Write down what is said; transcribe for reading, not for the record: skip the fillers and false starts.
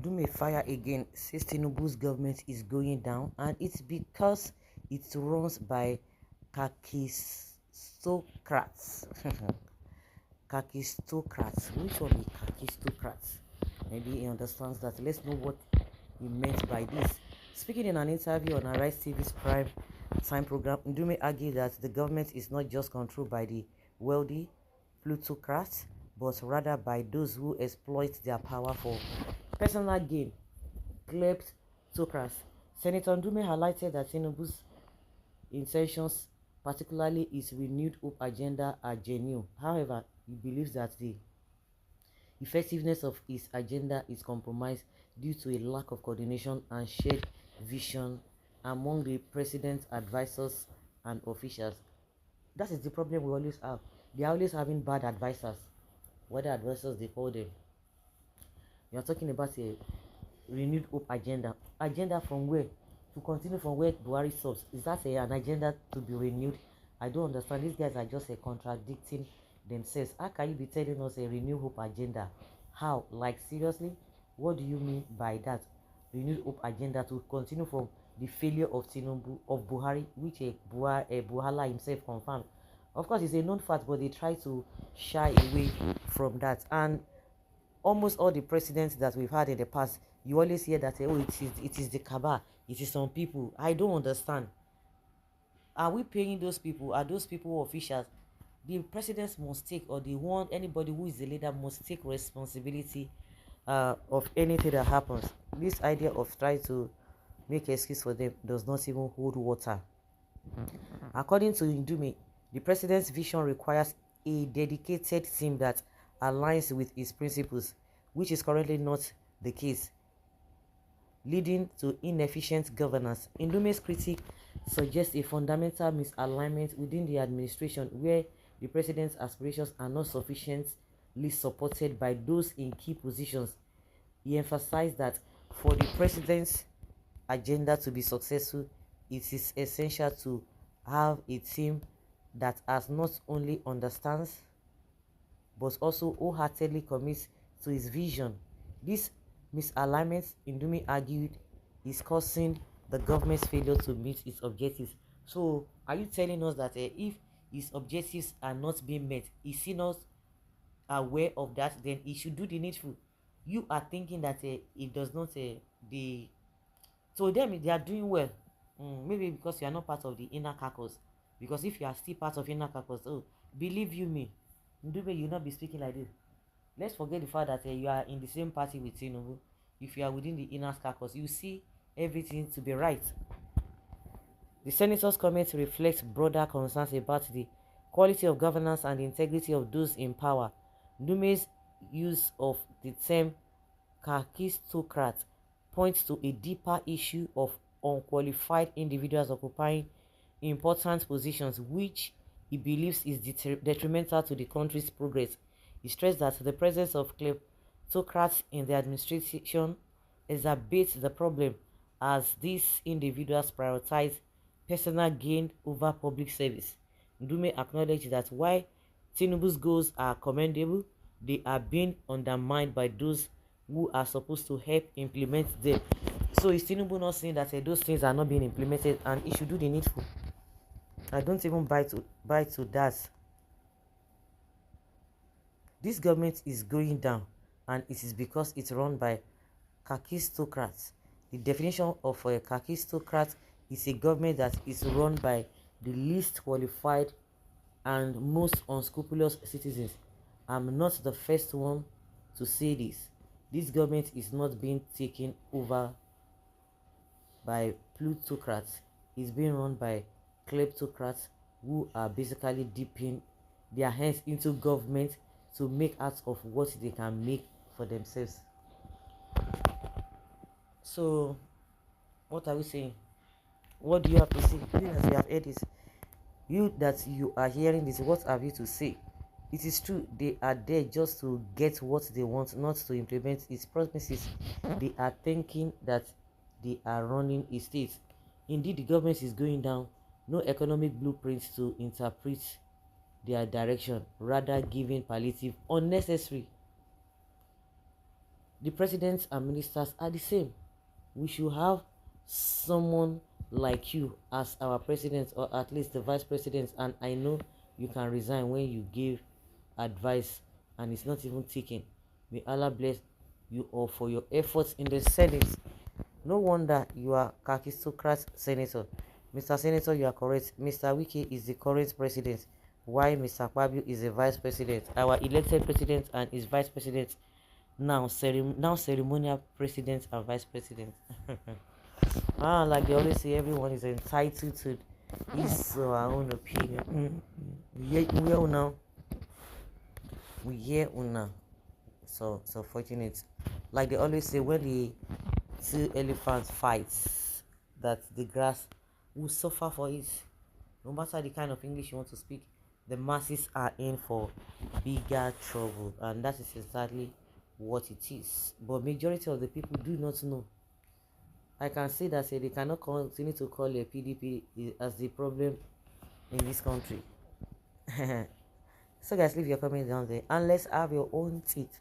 Dume fire again says Tinubu's government is going down, and it's because it runs by kakistocrats. Kakistocrats. Which one is kakistocrats? Maybe he understands that. Let's know what he meant by this. Speaking in an interview on Arise TV's Prime Time program, Ndume argued that the government is not just controlled by the wealthy plutocrats, but rather by those who exploit their power for personal gain, kleptocrats. Senator Ndume highlighted that Tinubu's intentions, particularly his renewed hope agenda, are genuine. However, he believes that the effectiveness of his agenda is compromised due to a lack of coordination and shared vision among the president's advisors and officials. That is the problem we always have. They are always having bad advisors. What advisors they call them. You are talking about a renewed hope agenda. Agenda from where? To continue from where Buhari stops. Is that an agenda to be renewed? I don't understand. These guys are just contradicting themselves. How can you be telling us a renewed hope agenda? How? Like seriously? What do you mean by that? Renewed hope agenda to continue from the failure of Tinubu, of Buhari, which Buhala himself confirmed. Of course, it's a known fact, but they try to shy away from that. And almost all the presidents that we've had in the past, you always hear that, oh, it is the cabal, it is some people. I don't understand. Are we paying those people? Are those people officials? The presidents must take, or the one, anybody who is the leader must take responsibility of anything that happens. This idea of trying to make excuse for them does not even hold water. According to Ndume, the president's vision requires a dedicated team that aligns with his principles, which is currently not the case, leading to inefficient governance. Ndume's critique suggests a fundamental misalignment within the administration where the president's aspirations are not sufficiently supported by those in key positions. He emphasized that for the president's agenda to be successful, it is essential to have a team that has not only understands but also wholeheartedly commits to his vision. This misalignment, Ndume argued, is causing the government's failure to meet its objectives. So, are you telling us that if his objectives are not being met, is he not aware of that? Then he should do the needful. You are thinking that it does not the so them they are doing well. Maybe because you are not part of the inner caucus. Because if you are still part of inner caucus, oh, believe you me, Ndube, you will not be speaking like this. Let's forget the fact that you are in the same party with Tinubu. If you are within the inner caucus, you see everything to be right. The senator's comments reflect broader concerns about the quality of governance and the integrity of those in power. Ndume's use of the term kakistocrat points to a deeper issue of unqualified individuals occupying important positions, which he believes is detrimental to the country's progress. He stressed that the presence of kleptocrats in the administration exacerbates the problem as these individuals prioritize personal gain over public service. Ndume acknowledged that while Tinubu's goals are commendable, they are being undermined by those who are supposed to help implement them. So is Tinubu not saying that those things are not being implemented and he should do the needful? I don't even buy to that. This government is going down, and it is because it's run by kakistocrats. The definition of a kakistocrat is a government that is run by the least qualified and most unscrupulous citizens. I'm not the first one to say this. This government is not being taken over by plutocrats. It's being run by kleptocrats who are basically dipping their hands into government to make out of what they can make for themselves. So, what are we saying? What do you have to say? You that you have heard this, you that you are hearing this, what have you to say? It is true, they are there just to get what they want, not to implement its promises. They are thinking that they are running a state. Indeed, the government is going down. No economic blueprint to interpret their direction, rather giving palliative unnecessary. the presidents and ministers are the same. We should have someone like you as our president, or at least the vice president, and I know you can resign when you give advice and it's not even taken. May Allah bless you all for your efforts in the Senate. No wonder you are Kakistocrat Senator. Mr. Senator, you are correct. Mr. Wiki is the current president, while Mr. Fabio is the vice president. Our elected president and his vice president, now ceremonial president and vice president. Like they always say, everyone is entitled to his or her own opinion. We are now. We hear una. So fortunate. Like they always say, when the two elephants fight, that the grass will suffer for it. No matter the kind of English you want to speak, the masses are in for bigger trouble, and that is exactly what it is. But majority of the people do not know. I can say that they cannot continue to call a PDP as the problem in this country. So guys, leave your comment down there and let's have your own teeth.